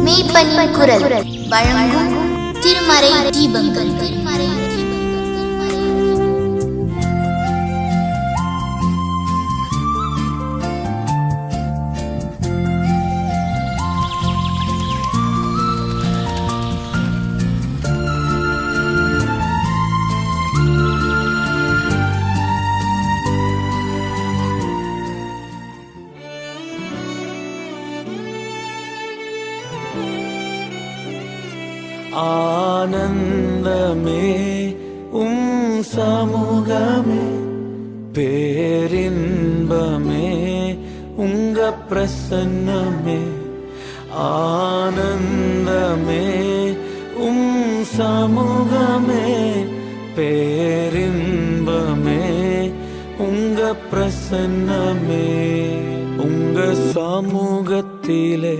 மெய்ப்பனின் குரல் வழங்கும் திருமறை தீபங்கள். ஆனந்தமே சமூகமே, பேரின்பமே உங்க பிரசன்னமே. ஆனந்தமே சமூகமே, பேரின்பமே உங்க பிரசன்னமே. உங்க சமூகத்திலே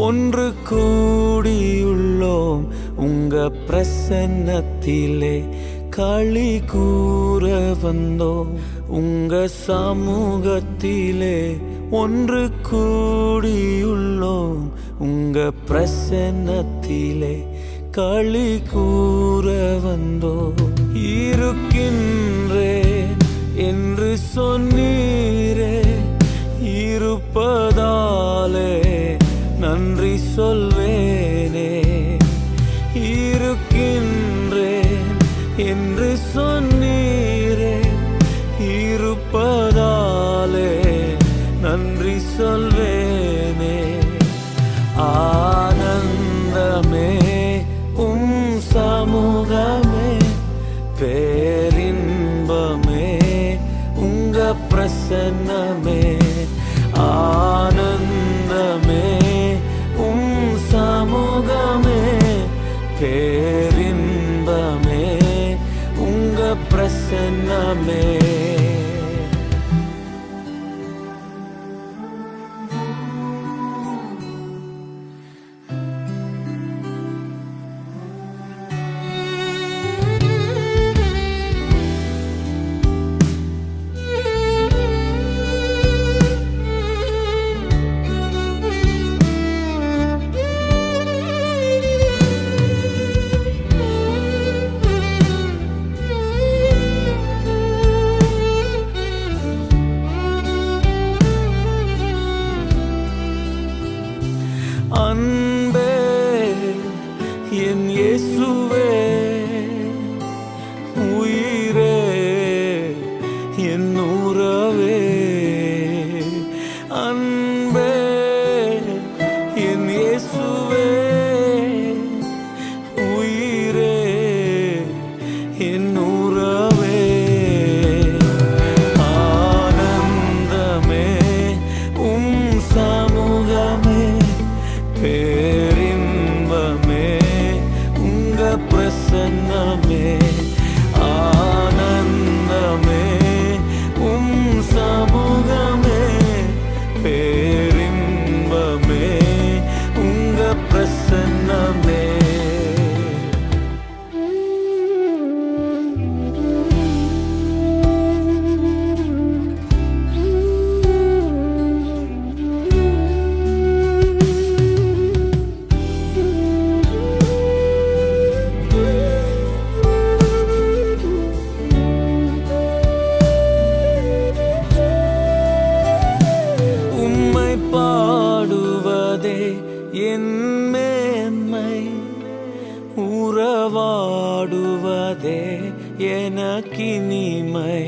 ஒன்று கூடியுள்ளோம், உங்க பிரசன்னத்திலே களி கூற வந்தோம். உங்க சமூகத்திலே ஒன்று கூடியுள்ளோம், உங்க பிரசன்னத்திலே களி கூற வந்தோம். இருக்கின்றேன் என்று சொன்னீரே, இருப்பதாலே நன்றி சொல்வேனே. இருக்கின்றேன் என்று சொன்னீரே, இருப்பதாலே நன்றி சொல்வேனே. ஆனந்தமே சமூகமே, பேரின்பமே உங்க பிரசன்னமே. ஆனந்தமே சமூகமே, பேரின்பமே உங்க பிரசன்னமே. அன்பே என் இயேசுவே, உயிரே என் உறவே. அன்பே என் இயேசுவே, உயிரே என் உறவே. ஆனந்தமே சமூகமே, பேரின்பமே உங்க பிரசன்னமே. ஆனந்தமே சமூகமே, பேரின்பமே உங்க பிரசன்னமே. பாடுவதே என் மேன்மை, உறவாடுவதே எனக்கினிமை.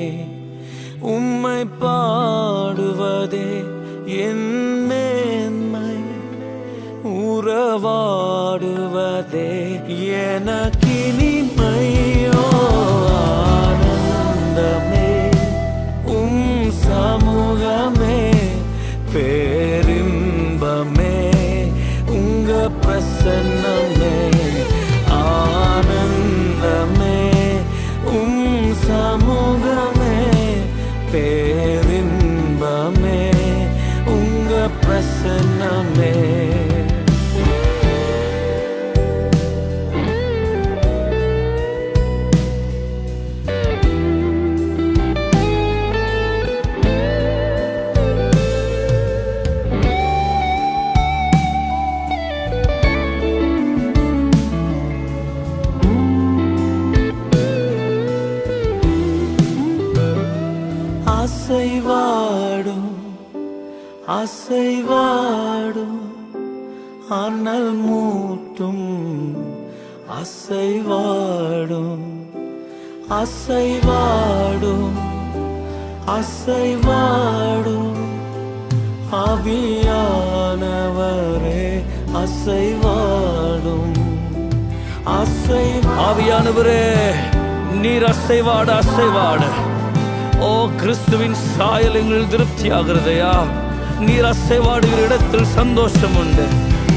உம்மை பாடுவதே என் மேன்மை, உறவாடுவதே எனக்கினிமையோ. ஆனந்தமே சமூகமே, பேரின்பமே உங்க பிரசன்னமே. ஆனந்தமே சமூகமே, பேரின்பமே உங்க பிரசன்னமே. அசைவாடும் அசைவாடும் அனல் மூட்டும் அசைவாடும் அசைவாடும் அசைவாடும் ஆவியானவரே அசைவாடும் ஆவியானவரே நீர் அசைவாட அசைவாட. ஓ கிறிஸ்துவின் சாயல் எங்களில் திருப்தி ஆகிறதையா. நீர் அசைவாடுகிற இடத்தில் சந்தோஷம் உண்டு.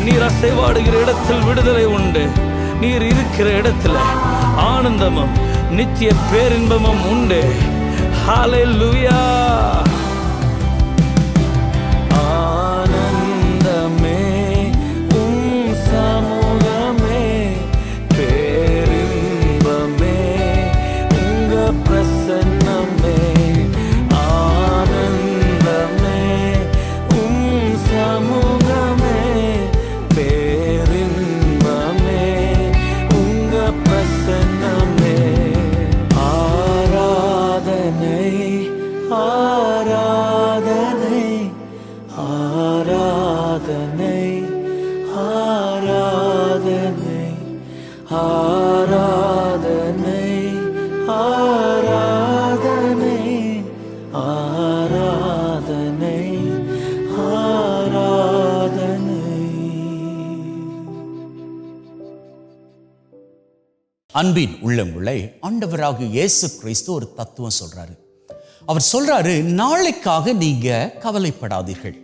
நீர் அசைவாடுகிற இடத்தில் விடுதலை உண்டு. நீர் இருக்கிற இடத்துல ஆனந்தமும் நித்திய பேரின்பமும் உண்டு. ஹல்லேலூயா. ஆனந்தமே உம் சமூகமே, பேரின்பமே உங்க பிரசன்னமே. ஆனந்தமே உம் சமூகமே, பேரின்பமே உங்க பிரசன்னமே. ஆராதனை ஆராதனை ஆராதனை ஆராதனை ஆராதனை ஆராதனை ஆராதனை ஆராதனை. அன்பின் உள்ளங்களை ஆண்டவராக இயேசு கிறிஸ்து ஒரு தத்துவம் சொல்றாரு. அவர் சொல்றாரு, நாளைக்காக நீங்க கவலைப்படாதீர்கள்.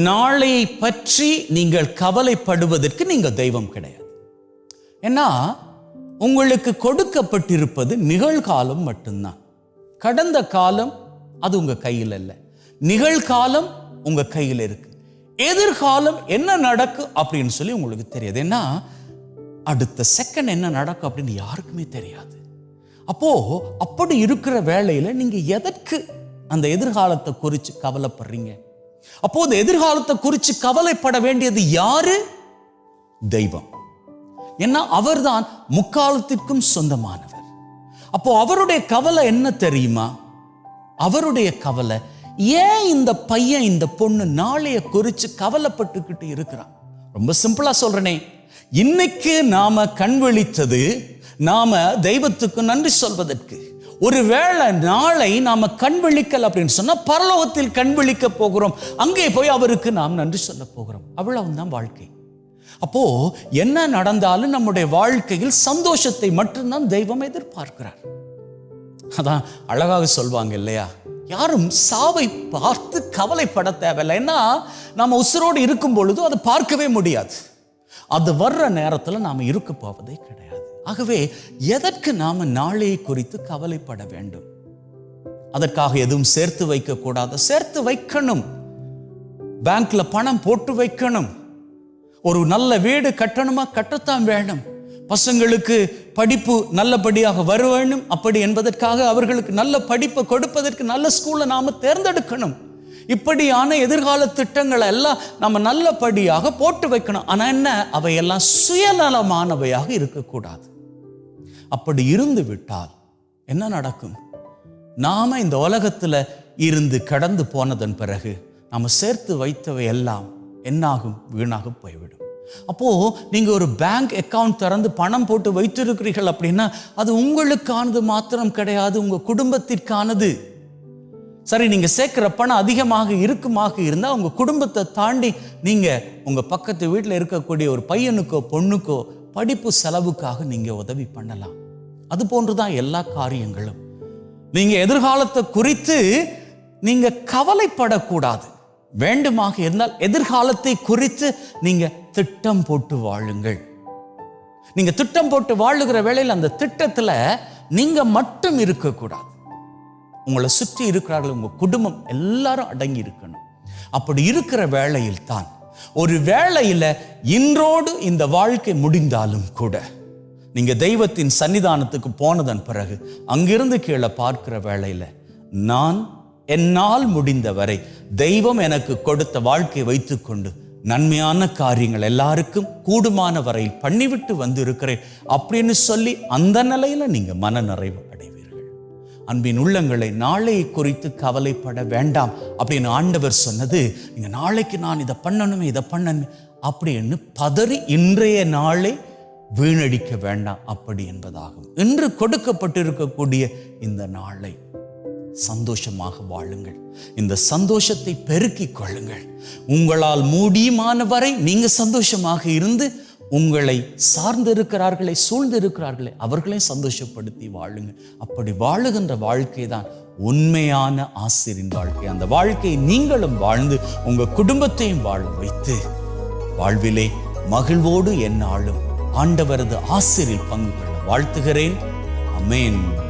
நாளையை பற்றி நீங்கள் கவலைப்படுவதற்கு நீங்க தெய்வம் கிடையாது. ஏன்னா உங்களுக்கு கொடுக்கப்பட்டிருப்பது நிகழ்காலம் மட்டும்தான். கடந்த காலம் அது உங்க கையில் இல்லை. நிகழ்காலம் உங்க கையில் இருக்கு. எதிர்காலம் என்ன நடக்கும் அப்படின்னு சொல்லி உங்களுக்கு தெரியாது. ஏன்னா அடுத்த செகண்ட் என்ன நடக்கும் அப்படின்னு யாருக்குமே தெரியாது. அப்போ அப்படி இருக்கிற வேளையில நீங்க எதற்கு அந்த எதிர்காலத்தை குறித்து கவலைப்படுறீங்க? அப்போ அந்த எதிர்காலத்தை குறித்து கவலைப்பட வேண்டியது யாரு? தெய்வம். ஏன்னா அவர்தான் முக்காலத்திற்கும் சொந்தமானவர். அப்போ அவருடைய கவலை என்ன தெரியுமா? அவருடைய கவலை, ஏன் இந்த பையன் இந்த பொண்ணு நாளைய குறித்து கவலைப்பட்டுக்கிட்டு இருக்கிறான்? ரொம்ப சிம்பிளா சொல்றேனே, இன்னைக்கு நாம கண் விழித்தது நாம தெய்வத்துக்கு நன்றி சொல்வதற்கு. ஒருவேளை நாளை நாம கண் விழிக்கல் அப்படின்னு சொன்னா பரலோகத்தில் கண் விழிக்க போகிறோம். அங்கே போய் அவருக்கு நாம் நன்றி சொல்ல போகிறோம். அவ்வளவுதான் வாழ்க்கை. அப்போ என்ன நடந்தாலும் நம்முடைய வாழ்க்கையில் சந்தோஷத்தை மட்டும்தான் தெய்வம் எதிர்பார்க்கிறார். அதான் அழகாக சொல்வாங்க இல்லையா, யாரும் சாவை பார்த்து கவலைப்பட தேவையில்லை. ஏன்னா நாம உசுரோடு இருக்கும் பொழுது அதை பார்க்கவே முடியாது. அது வர்ற நேரத்தில் நாம இருக்க போவதே கிடையாது. ஆகவே எதற்கு நாம நாளையை குறித்து கவலைப்பட வேண்டும்? அதற்காக எதுவும் சேர்த்து வைக்க கூடாது. சேர்த்து வைக்கணும். பேங்க்ல பணம் போட்டு வைக்கணும். ஒரு நல்ல வீடு கட்டணுமா, கட்டத்தான் வேணும். பசங்களுக்கு படிப்பு நல்லபடியாக வர வேண்டும். அப்படி என்பதற்காக அவர்களுக்கு நல்ல படிப்பை கொடுப்பதற்கு நல்ல ஸ்கூலை நாம தேர்ந்தெடுக்கணும். இப்படியான எதிர்கால திட்டங்களை எல்லாம் நம்ம நல்லபடியாக போட்டு வைக்கணும். ஆனா என்ன, அவையெல்லாம் சுயநலமானவையாக இருக்கக்கூடாது. அப்படி இருந்து விட்டால் என்ன நடக்கும்? நாம இந்த உலகத்துல இருந்து கடந்து போனதன் பிறகு நாம சேர்த்து வைத்தவை எல்லாம் என்னாகும்? வீணாக போய்விடும். அப்போ நீங்க ஒரு பேங்க் அக்கவுண்ட் திறந்து பணம் போட்டு வைத்திருக்கிறீர்கள் அப்படின்னா அது உங்களுக்கானது மாத்திரம் கிடையாது, உங்க குடும்பத்திற்கானது. சரி, நீங்க சேர்க்கிற பணம் அதிகமாக இருக்குமாக இருந்தா உங்க குடும்பத்தை தாண்டி நீங்க உங்க பக்கத்து வீட்டில் இருக்கக்கூடிய ஒரு பையனுக்கோ பொண்ணுக்கோ படிப்பு செலவுக்காக நீங்க உதவி பண்ணலாம். அது போன்றுதான் எல்லா காரியங்களும். நீங்க எதிர்காலத்தை குறித்து நீங்க கவலைப்படக்கூடாது. வேண்டுமாக இருந்தால் எதிர்காலத்தை குறித்து நீங்க திட்டம் போட்டு வாழுங்கள். நீங்க திட்டம் போட்டு வாழுகிற வேளையில் அந்த திட்டத்துல நீங்க மட்டும் இருக்கக்கூடாது. உங்களை சுற்றி இருக்கிறார்கள், உங்க குடும்பம் எல்லாரும் அடங்கி இருக்கணும். அப்படி இருக்கிற வேளையில் தான், ஒரு வேளையில இன்றோடு இந்த வாழ்க்கை முடிந்தாலும் கூட நீங்க தெய்வத்தின் சன்னிதானத்துக்கு போனதன் பிறகு அங்கிருந்து கீழே பார்க்கிற வேளையில, நான் என்னால் முடிந்தவரை தெய்வம் எனக்கு கொடுத்த வாழ்க்கை வைத்துக்கொண்டு நன்மையான காரியங்கள் எல்லாருக்கும் கூடுமான வரை பண்ணிவிட்டு வந்து இருக்கிறேன் அப்படின்னு சொல்லி அந்த நிலையில நீங்க மன நிறைவு அடைவீர்கள். அன்பின் உள்ளங்களை நாளையை குறித்து கவலைப்பட வேண்டாம் அப்படின்னு ஆண்டவர் சொன்னது. நீங்க நாளைக்கு நான் இதை பண்ணணுமே இதை பண்ணணுமே அப்படின்னு பதறி இன்றைய நாளை வீணடிக்க வேண்டாம் அப்படி என்பதாகும். இன்று கொடுக்கப்பட்டிருக்கக்கூடிய இந்த நாளை சந்தோஷமாக வாழுங்கள். இந்த சந்தோஷத்தை பெருக்கிக் கொள்ளுங்கள். உங்களால் முடியுமானவரை நீங்க சந்தோஷமாக இருந்து உங்களை சார்ந்திருக்கிறார்களை சூழ்ந்திருக்கிறார்களை அவர்களையும் சந்தோஷப்படுத்தி வாழுங்க. அப்படி வாழுகின்ற வாழ்க்கை தான் உண்மையான ஆசிரியின் வாழ்க்கை. அந்த வாழ்க்கையை நீங்களும் வாழ்ந்து உங்க குடும்பத்தையும் வாழ வைத்து வாழ்விலே மகிழ்வோடு எந்நாளும் ஆண்டவரது ஆசிரியில் பங்கு கொள்ள வாழ்த்துகிறேன். ஆமென்.